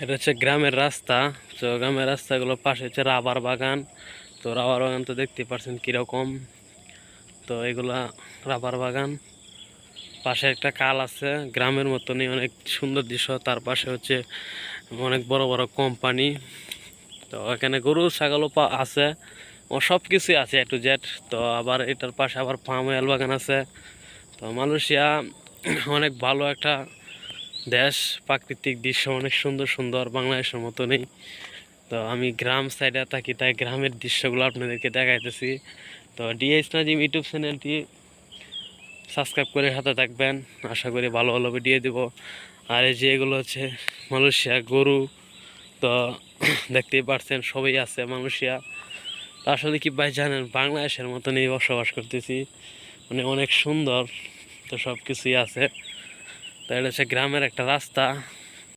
এটা হচ্ছে গ্রামের রাস্তা। তো গ্রামের রাস্তাগুলোর পাশে হচ্ছে রাবার বাগান। তো রাবার বাগান তো দেখতে পাচ্ছেন কিরকম। তো এগুলা রাবার বাগান, পাশে একটা কাল আছে, গ্রামের মতনই অনেক সুন্দর দৃশ্য। তার পাশে হচ্ছে অনেক বড় বড় কোম্পানি। তো এখানে গরু ছাগলও আছে, ও সব কিছুই আছে A to Z। তো আবার এটার পাশে আবার পাম অয়েল বাগান আছে। তো মালয়েশিয়া অনেক ভালো একটা দেশ, প্রাকৃতিক দৃশ্য অনেক সুন্দর সুন্দর, বাংলাদেশের মতো নেই। তো আমি গ্রাম সাইডে থাকি, তাই গ্রামের দৃশ্যগুলো আপনাদেরকে দেখাইতেছি। তো ডিএস নাজিম ইউটিউব চ্যানেলটি সাবস্ক্রাইব করে সাথে থাকবেন, আশা করি ভালো ভালো ভিডিও দিব। আর এই যে এগুলো হচ্ছে মালয়েশিয়া গরু। তো দেখতেই পারছেন সবই আছে মালয়েশিয়া। তো আসলে কি ভাই জানেন, বাংলাদেশের মতনই বসবাস করতেছি, মানে অনেক সুন্দর। তো সব কিছুই আছে। তো এটা হচ্ছে গ্রামের একটা রাস্তা।